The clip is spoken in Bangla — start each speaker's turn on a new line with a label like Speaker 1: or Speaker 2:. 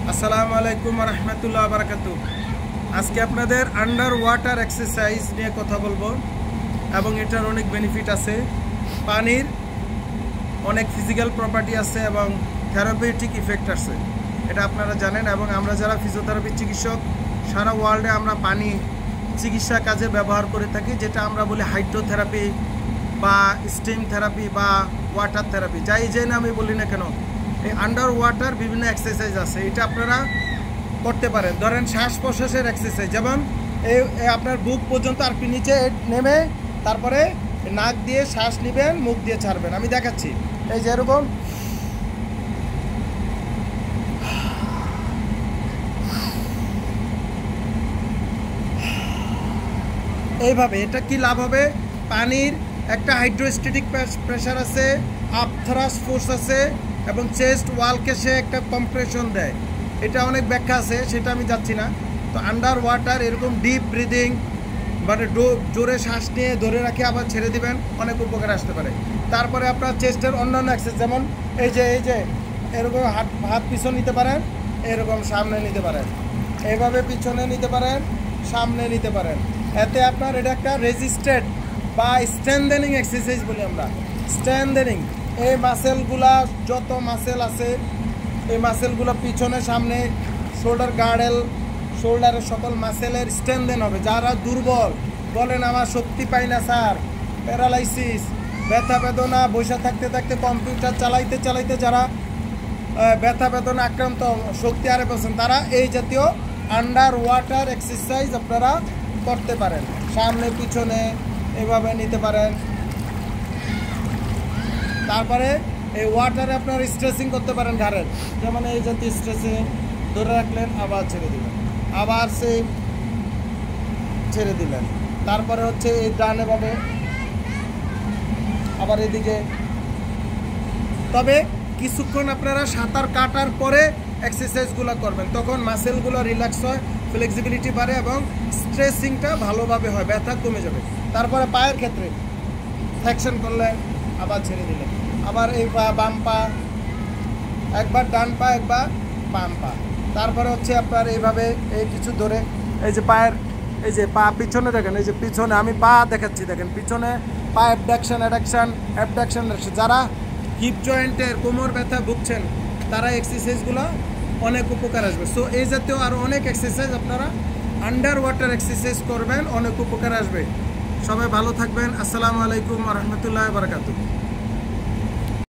Speaker 1: আসসালামু আলাইকুম ওয়া রাহমাতুল্লাহি ওয়া বারাকাতুহু। আজকে আপনাদের আন্ডার ওয়াটার এক্সারসাইজ নিয়ে কথা বলবো এবং এটার অনেক বেনিফিট আছে। পানির অনেক ফিজিক্যাল প্রপার্টি আছে এবং থেরাপিউটিক ইফেক্ট আছে, এটা আপনারা জানেন। এবং আমরা যারা ফিজিওথেরাপি চিকিৎসক সারা ওয়ার্ল্ডে আমরা পানি চিকিৎসা কাজে ব্যবহার করে থাকি, যেটা আমরা বলি হাইড্রোথেরাপি বা স্টিম থেরাপি বা ওয়াটার থেরাপি, যাই যে নামে বলি না কেন, এই আন্ডার ওয়াটার বিভিন্ন এক্সারসাইজ আছে, এটা আপনারা করতে পারেন। ধরেন শ্বাস প্রশ্বাসের এক্সারসাইজ, যেমন এই আপনার বুক পর্যন্ত আর কি নিচে নেমে তারপরে নাক দিয়ে শ্বাস নেবেন, মুখ দিয়ে ছাড়বেন। আমি দেখাচ্ছি, এই যে এরকম এইভাবে। এটা কি লাভ হবে? পানির একটা হাইড্রোস্ট্যাটিক প্রেশার আছে, আপ থ্রাস্ট ফোর্স আছে এবং চেস্ট ওয়ালকে সে একটা কম্প্রেশন দেয়। এটা অনেক ব্যাখ্যা আছে, সেটা আমি যাচ্ছি না। তো আন্ডার ওয়াটার এরকম ডিপ ব্রিদিং, মানে জোরে শ্বাস নিয়ে ধরে রাখে আবার ছেড়ে দিবেন, অনেক উপকার আসতে পারে। তারপরে আপনার চেস্টের অন্যান্য এক্সারসাইজ, যেমন এই যে এরকম হাত পিছনে নিতে পারেন, এরকম সামনে নিতে পারেন, এইভাবে পিছনে নিতে পারেন, সামনে নিতে পারেন। এতে আপনার এটা একটা রেজিস্টেড বা স্ট্রেনথেনিং এক্সারসাইজ বলি আমরা। স্ট্রেনথেনিং, এই মাসেলগুলা যত মাসেল আছে এই মাসেলগুলো পিছনে সামনে শোল্ডার গার্ডেল শোল্ডারের সকল মাসেলের স্ট্রেনথেন হবে। যারা দুর্বল বলেন আমার শক্তি পাই না স্যার, প্যারালাইসিস, ব্যথা বেদনা, বসে থাকতে থাকতে কম্পিউটার চালাইতে চালাইতে যারা ব্যথা বেদনা আক্রান্ত, শক্তি হারে পেয়েছেন, তারা এই জাতীয় আন্ডার ওয়াটার এক্সারসাইজ আপনারা করতে পারেন। সামনে পিছনে এভাবে নিতে পারেন। তারপরে এই ওয়াটারে আপনার স্ট্রেচিং করতে পারেন ঘাড়ের, যেমন এই জাতীয় স্ট্রেচিং ধরে রাখলেন, আবার ছেড়ে দিলেন, আবার সে ছেড়ে দিলেন। তারপরে হচ্ছে এই ডানে ভাবে আবার এদিকে। তবে কিছুক্ষণ আপনারা সাঁতার কাটার পরে এক্সারসাইজগুলো করবেন, তখন মাসেলগুলো রিল্যাক্স হয়, ফ্লেক্সিবিলিটি বাড়ে এবং স্ট্রেচিংটা ভালোভাবে হয়, ব্যথা কমে যাবে। তারপরে পায়ের ক্ষেত্রে ফ্লেকশন করলেন, আবার ছেড়ে দিলেন, আবার এই পা বাম পা, একবার ডান পা একবার বাম পা। তারপরে হচ্ছে আপনার এইভাবে এই কিছু ধরে এই যে পায়ের এই যে পা পিছনে দেখেন, এই যে পিছনে আমি পা দেখাচ্ছি, দেখেন পিছনে পা অ্যাবডাকশন অ্যাবডাকশন। যারা হিপ জয়েন্টের কোমর ব্যথা ভুগছেন তারা এক্সারসাইজগুলো অনেক উপকার আসবে। সো এই জাতীয় আরও অনেক এক্সারসাইজ আপনারা আন্ডার ওয়াটার এক্সারসাইজ করবেন, অনেক উপকার আসবে। সবাই ভালো থাকবেন। আসসালামু আলাইকুম ওয়া রাহমাতুল্লাহি ওয়া বারাকাতুহু।